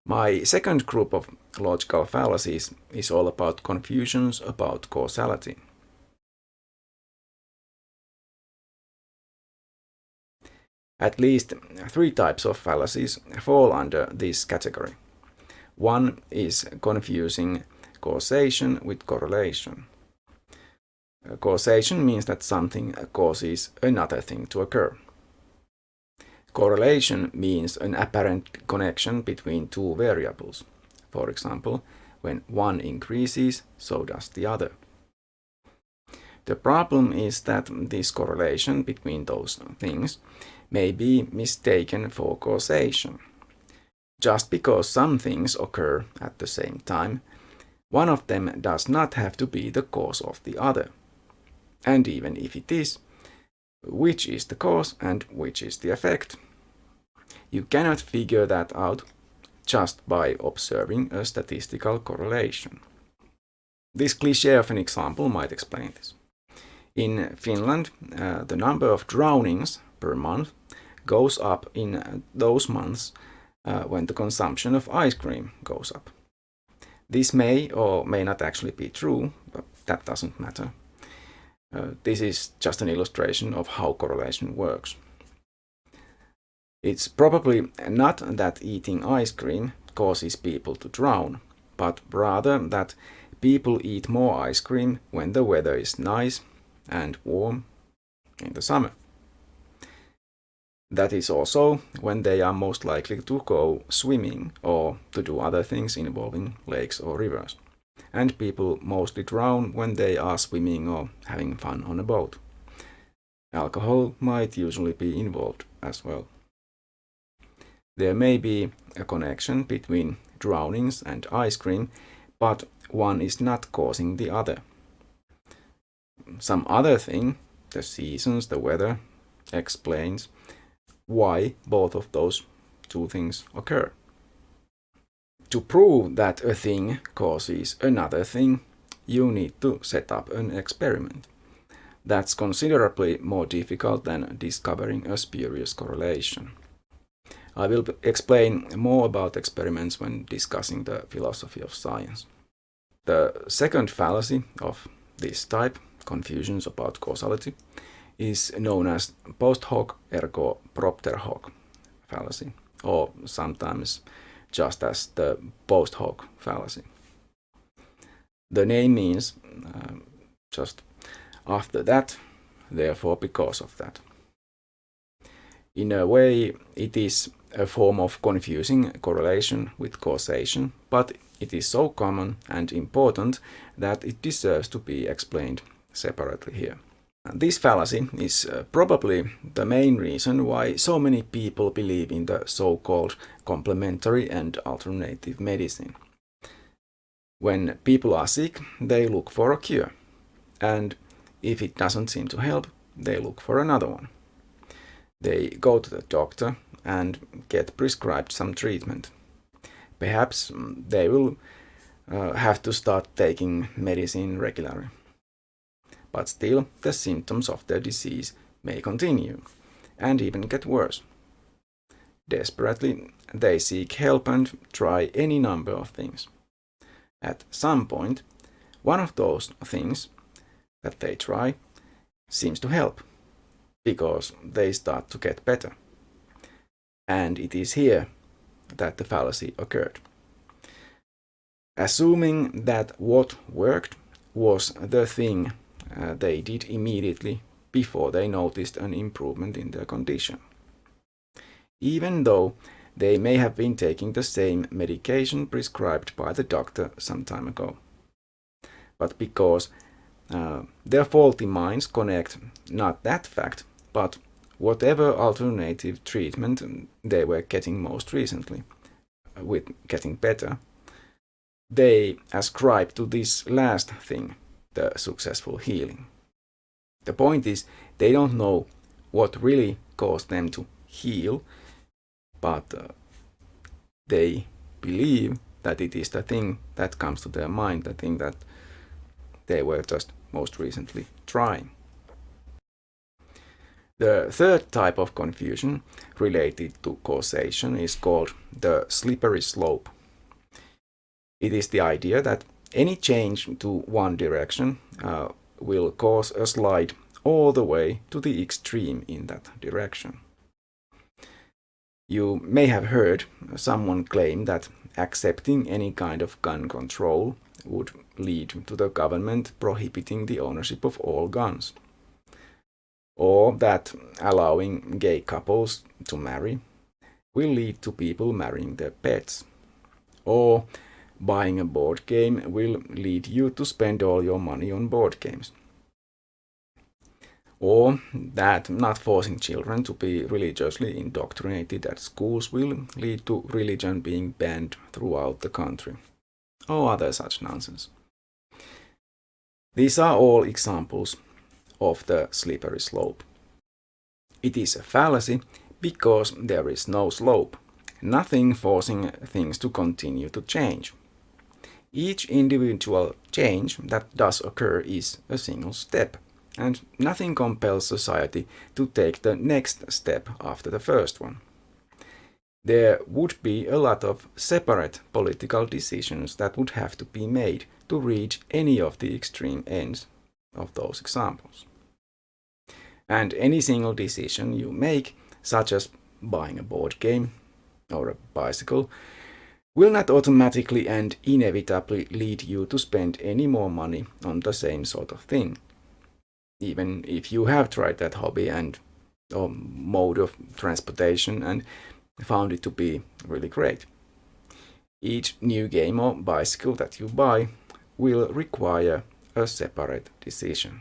My second group of logical fallacies is all about confusions about causality. At least three types of fallacies fall under this category. One is confusing causation with correlation. Causation means that something causes another thing to occur. Correlation means an apparent connection between two variables. For example, when one increases, so does the other. The problem is that this correlation between those things may be mistaken for causation. Just because some things occur at the same time, one of them does not have to be the cause of the other. And even if it is, which is the cause and which is the effect? You cannot figure that out just by observing a statistical correlation. This cliché of an example might explain this. In Finland, the number of drownings per month goes up in those months when the consumption of ice cream goes up. This may or may not actually be true, but that doesn't matter. This is just an illustration of how correlation works. It's probably not that eating ice cream causes people to drown, but rather that people eat more ice cream when the weather is nice and warm in the summer. That is also when they are most likely to go swimming or to do other things involving lakes or rivers. And people mostly drown when they are swimming or having fun on a boat. Alcohol might usually be involved as well. There may be a connection between drownings and ice cream, but one is not causing the other. Some other thing, the seasons, the weather, explains why both of those two things occur. To prove that a thing causes another thing, you need to set up an experiment. That's considerably more difficult than discovering a spurious correlation. I will explain more about experiments when discussing the philosophy of science. The second fallacy of this type, confusions about causality, is known as post hoc ergo propter hoc fallacy, or sometimes just as the post hoc fallacy. The name means just after that, therefore because of that. In a way, it is a form of confusing correlation with causation, but it is so common and important that it deserves to be explained separately here. This fallacy is probably the main reason why so many people believe in the so-called complementary and alternative medicine. When people are sick, they look for a cure, and if it doesn't seem to help, they look for another one. They go to the doctor and get prescribed some treatment. Perhaps they will have to start taking medicine regularly. But still, the symptoms of their disease may continue and even get worse. Desperately, they seek help and try any number of things. At some point, one of those things that they try seems to help, because they start to get better. And it is here that the fallacy occurred. Assuming that what worked was the thing they did immediately before they noticed an improvement in their condition. Even though they may have been taking the same medication prescribed by the doctor some time ago. But because their faulty minds connect not that fact, but whatever alternative treatment they were getting most recently, with getting better, they ascribe to this last thing the successful healing. The point is, they don't know what really caused them to heal, but they believe that it is the thing that comes to their mind, the thing that they were just most recently trying. The third type of confusion related to causation is called the slippery slope. It is the idea that any change to one direction will cause a slide all the way to the extreme in that direction. You may have heard someone claim that accepting any kind of gun control would lead to the government prohibiting the ownership of all guns. Or that allowing gay couples to marry will lead to people marrying their pets. Or buying a board game will lead you to spend all your money on board games. Or that not forcing children to be religiously indoctrinated at schools will lead to religion being banned throughout the country. Or other such nonsense. These are all examples of the slippery slope. It is a fallacy because there is no slope, nothing forcing things to continue to change. Each individual change that does occur is a single step, and nothing compels society to take the next step after the first one. There would be a lot of separate political decisions that would have to be made to reach any of the extreme ends of those examples. And any single decision you make, such as buying a board game or a bicycle, will not automatically and inevitably lead you to spend any more money on the same sort of thing, even if you have tried that hobby or mode of transportation and found it to be really great. Each new game or bicycle that you buy will require a separate decision.